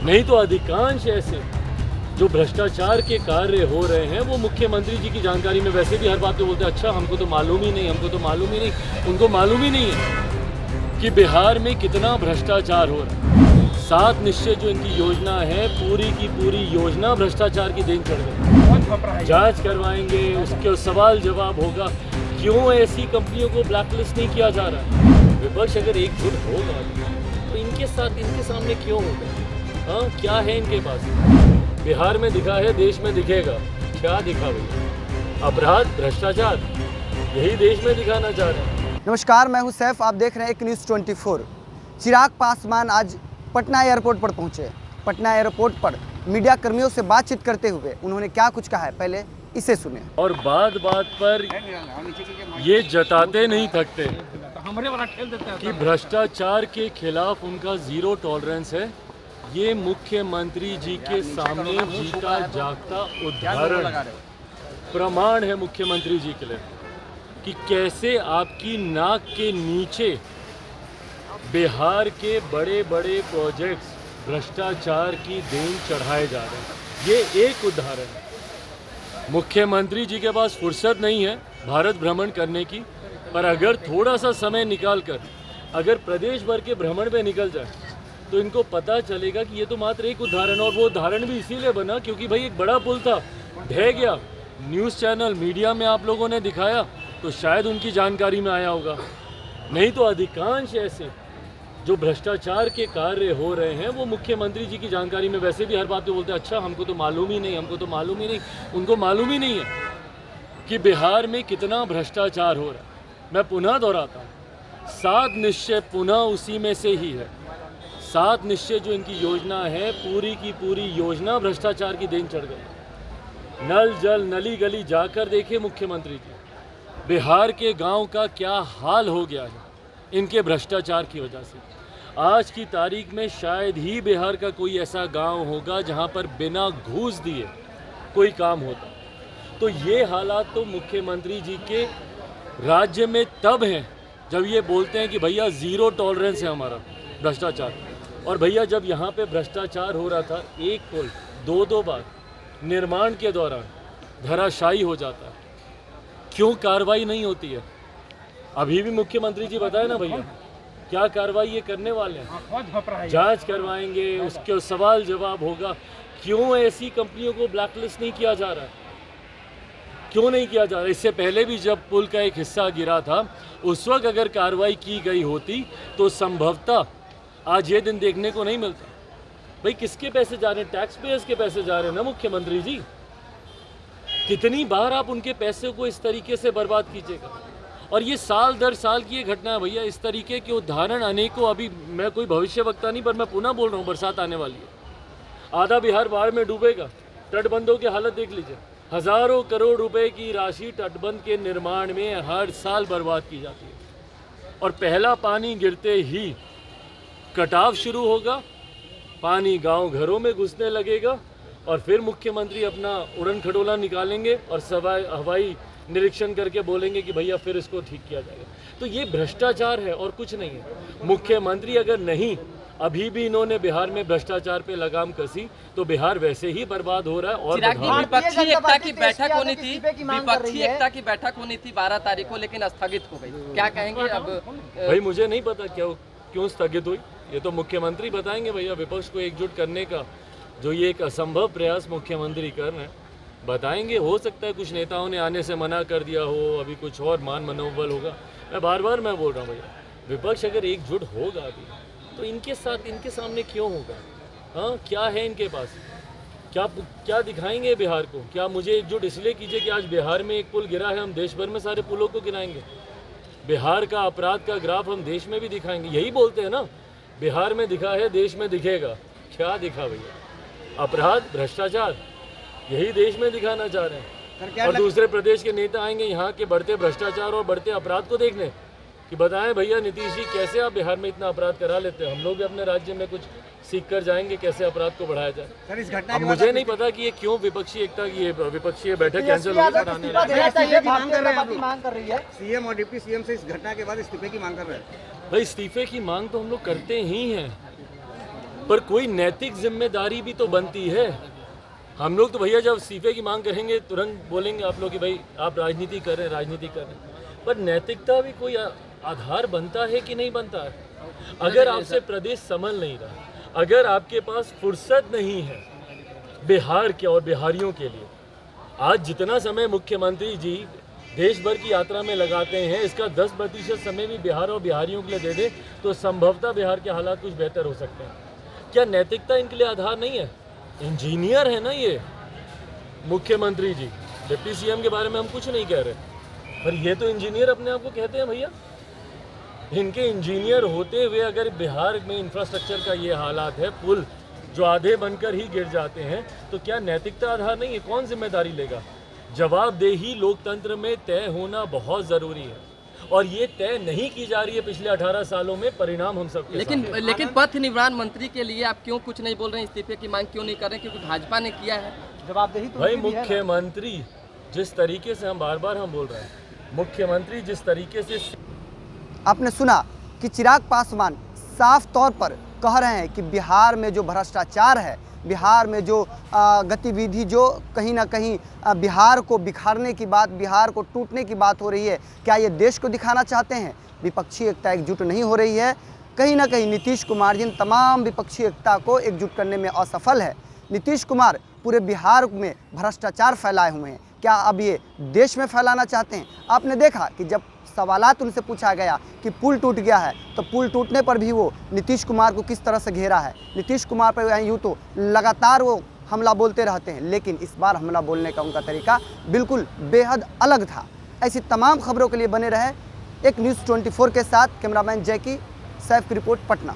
नहीं तो अधिकांश ऐसे जो भ्रष्टाचार के कार्य हो रहे हैं वो मुख्यमंत्री जी की जानकारी में वैसे भी हर बात पे बोलते हैं अच्छा हमको तो मालूम ही नहीं, हमको तो मालूम ही नहीं। उनको मालूम ही नहीं है कि बिहार में कितना भ्रष्टाचार हो रहा है। 7 निश्चय जो इनकी योजना है पूरी की पूरी योजना भ्रष्टाचार की देन चढ़ गई। जांच करवाएंगे, उसके सवाल जवाब होगा क्यों ऐसी कंपनियों को ब्लैकलिस्ट नहीं किया जा रहा। विपक्ष अगर एकजुट होगा तो इनके साथ इनके सामने क्यों होगा? हाँ, क्या है इनके पास? बिहार में दिखा है, देश में दिखेगा। क्या दिखा भैया? अपराध, भ्रष्टाचार, यही देश में दिखाना चाह रहे हैं। नमस्कार, मैं हूं सैफ, आप देख रहे हैं एक न्यूज़ 24। चिराग पासवान आज पटना एयरपोर्ट पर पहुंचे। पटना एयरपोर्ट पर मीडिया कर्मियों से बातचीत करते हुए उन्होंने क्या कुछ कहा है, पहले इसे सुने। और बात बात पर ये जताते नहीं थकते कि भ्रष्टाचार के खिलाफ उनका जीरो टॉलरेंस है। ये मुख्यमंत्री जी के सामने जीता जागता उदाहरण प्रमाण है मुख्यमंत्री जी के लिए कि कैसे आपकी नाक के नीचे बिहार के बड़े बड़े प्रोजेक्ट्स भ्रष्टाचार की देन चढ़ाए जा रहे हैं। ये एक उदाहरण है। मुख्यमंत्री जी के पास फुर्सत नहीं है भारत भ्रमण करने की, पर अगर थोड़ा सा समय निकालकर अगर प्रदेश भर के भ्रमण पे निकल जाए तो इनको पता चलेगा कि ये तो मात्र एक उदाहरण, और वो उदाहरण भी इसीलिए बना क्योंकि भाई एक बड़ा पुल था, ढह गया। न्यूज़ चैनल मीडिया में आप लोगों ने दिखाया तो शायद उनकी जानकारी में आया होगा। नहीं तो अधिकांश ऐसे जो भ्रष्टाचार के कार्य हो रहे हैं वो मुख्यमंत्री जी की जानकारी में वैसे भी हर बात पे बोलते हैं अच्छा हमको तो मालूम ही नहीं, हमको तो मालूम ही नहीं। उनको मालूम ही नहीं है कि बिहार में कितना भ्रष्टाचार हो रहा है। मैं पुनः दोहराता हूँ, 7 निश्चय पुनः उसी में से ही है। 7 निश्चय जो इनकी योजना है पूरी की पूरी योजना भ्रष्टाचार की देन चढ़ गई। नल जल नली गली जाकर देखे मुख्यमंत्री जी, बिहार के गांव का क्या हाल हो गया है इनके भ्रष्टाचार की वजह से। आज की तारीख में शायद ही बिहार का कोई ऐसा गांव होगा जहां पर बिना घूस दिए कोई काम होता। तो ये हालात तो मुख्यमंत्री जी के राज्य में तब हैं जब ये बोलते हैं कि भैया ज़ीरो टॉलरेंस है हमारा भ्रष्टाचार। और भैया जब यहाँ पे भ्रष्टाचार हो रहा था, एक पुल 2-2 बार निर्माण के दौरान धराशायी हो जाता है, क्यों कार्रवाई नहीं होती है? अभी भी मुख्यमंत्री जी बताए ना भैया क्या कार्रवाई ये करने वाले हैं। जांच करवाएंगे, उसके सवाल जवाब होगा क्यों ऐसी कंपनियों को ब्लैकलिस्ट नहीं किया जा रहा है, क्यों नहीं किया जा रहा। इससे पहले भी जब पुल का एक हिस्सा गिरा था उस वक्त अगर कार्रवाई की गई होती तो संभवतः आज ये दिन देखने को नहीं मिलता। भाई किसके पैसे जा रहे हैं? टैक्स पेयर्स के पैसे जा रहे हैं ना मुख्यमंत्री जी। कितनी बार आप उनके पैसे को इस तरीके से बर्बाद कीजिएगा? और ये साल दर साल की ये घटना है भैया। इस तरीके के उदाहरण अनेकों, अभी मैं कोई भविष्यवक्ता नहीं पर मैं पुनः बोल रहा हूँ, बरसात आने वाली है, आधा बिहार बाढ़ में डूबेगा। तटबंधों की हालत देख लीजिए, हज़ारों करोड़ रुपए की राशि तटबंध के निर्माण में हर साल बर्बाद की जाती है। और पहला पानी गिरते ही कटाव शुरू होगा, पानी गांव घरों में घुसने लगेगा और फिर मुख्यमंत्री अपना उड़न खटोला निकालेंगे और हवाई निरीक्षण करके बोलेंगे कि भैया फिर इसको ठीक किया जाएगा। तो ये भ्रष्टाचार है और कुछ नहीं है। मुख्यमंत्री अगर नहीं, अभी भी इन्होंने बिहार में भ्रष्टाचार पे लगाम कसी तो बिहार वैसे ही बर्बाद हो रहा है। और विपक्षी एकता की बैठक होनी थी, विपक्षी एकता की बैठक होनी थी 12 तारीख को, लेकिन स्थगित हो गई। क्या कहेंगे अब? भाई मुझे नहीं पता क्यों स्थगित हुई, ये तो मुख्यमंत्री बताएंगे भैया। विपक्ष को एकजुट करने का जो ये एक असंभव प्रयास मुख्यमंत्री कर रहे हैं, बताएंगे। हो सकता है कुछ नेताओं ने आने से मना कर दिया हो, अभी कुछ और मान मनोबल होगा। मैं बार बार बोल रहा हूँ भैया, विपक्ष अगर एकजुट होगा अभी तो इनके साथ इनके सामने क्यों होगा? हाँ, क्या है इनके पास? क्या दिखाएंगे बिहार को? क्या मुझे एकजुट इसलिए कीजिए कि आज बिहार में एक पुल गिरा है, हम देश भर में सारे पुलों को गिराएंगे। बिहार का अपराध का ग्राफ हम देश में भी दिखाएंगे। यही बोलते हैं ना, बिहार में दिखा है, देश में दिखेगा। क्या दिखा भैया? अपराध, भ्रष्टाचार, यही देश में दिखाना चाह रहे हैं। और दूसरे प्रदेश के नेता आएंगे यहाँ के बढ़ते भ्रष्टाचार और बढ़ते अपराध को देखने कि बताएं भैया नीतीश जी कैसे आप बिहार में इतना अपराध करा लेते हैं। हम लोग भी अपने राज्य में कुछ सीख कर जाएंगे कैसे अपराध को बढ़ाया जाए। सर, इस घटना अब मुझे नहीं पता कि ये क्यों विपक्षी एकता की विपक्षी बैठक कैंसिल होगी। मांग कर रही है सीएम और डिप्टी सीएम से इस घटना के बाद इस्तीफे की मांग कर रहे हैं। भाई इस्तीफे की मांग तो हम लोग करते ही हैं। पर कोई नैतिक जिम्मेदारी भी तो बनती है। हम लोग तो भैया जब इस्तीफे की मांग करेंगे तुरंत बोलेंगे आप लोग कि भाई आप राजनीति कर रहे हैं, राजनीति कर रहे हैं, पर नैतिकता भी कोई आधार बनता है कि नहीं बनता है? अगर आपसे प्रदेश संभल नहीं रहा, अगर आपके पास फुर्सत नहीं है बिहार के और बिहारियों के लिए, आज जितना समय मुख्यमंत्री जी देश भर की यात्रा में लगाते हैं, इसका 10% समय भी बिहार और बिहारियों के लिए दे दे तो संभवतः बिहार के हालात कुछ बेहतर हो सकते हैं। क्या नैतिकता इनके लिए आधार नहीं है? इंजीनियर है ना ये मुख्यमंत्री जी, डिप्टी सीएम के बारे में हम कुछ नहीं कह रहे, पर ये तो इंजीनियर अपने आप को कहते हैं भैया। इनके इंजीनियर होते हुए अगर बिहार में इंफ्रास्ट्रक्चर का ये हालात है, पुल जो आधे बनकर ही गिर जाते हैं, तो क्या नैतिकता आधार नहीं है? कौन जिम्मेदारी लेगा? जवाबदेही लोकतंत्र में तय होना बहुत ज़रूरी है और ये तय नहीं की जा रही है पिछले 18 सालों में। परिणाम हम सबके लेकिन पथ निर्माण मंत्री के लिए आप क्यों कुछ नहीं बोल रहे हैं, इस्तीफे की मांग क्यों नहीं कर रहे हैं? क्योंकि भाजपा ने किया है जवाबदेही तो भाई। मुख्यमंत्री जिस तरीके से हम बार बोल रहे हैं, मुख्यमंत्री जिस तरीके से आपने सुना कि चिराग पासवान साफ तौर पर कह रहे हैं कि बिहार में जो भ्रष्टाचार है, बिहार में जो गतिविधि जो कहीं ना कहीं बिहार को बिखारने की बात, बिहार को टूटने की बात हो रही है, क्या ये देश को दिखाना चाहते हैं? विपक्षी एकता एकजुट नहीं हो रही है। कहीं ना कहीं नीतीश कुमार जिन तमाम विपक्षी एकता को एकजुट करने में असफल है। नीतीश कुमार पूरे बिहार में भ्रष्टाचार फैलाए हुए हैं, क्या अब ये देश में फैलाना चाहते हैं? आपने देखा कि जब सवालात उनसे पूछा गया कि पुल टूट गया है, तो पुल टूटने पर भी वो नीतीश कुमार को किस तरह से घेरा है। नीतीश कुमार पर यूँ तो लगातार वो हमला बोलते रहते हैं, लेकिन इस बार हमला बोलने का उनका तरीका बिल्कुल बेहद अलग था। ऐसी तमाम खबरों के लिए बने रहे एक न्यूज़ 24 के साथ। कैमरामैन जैकी, सैफ की रिपोर्ट, पटना।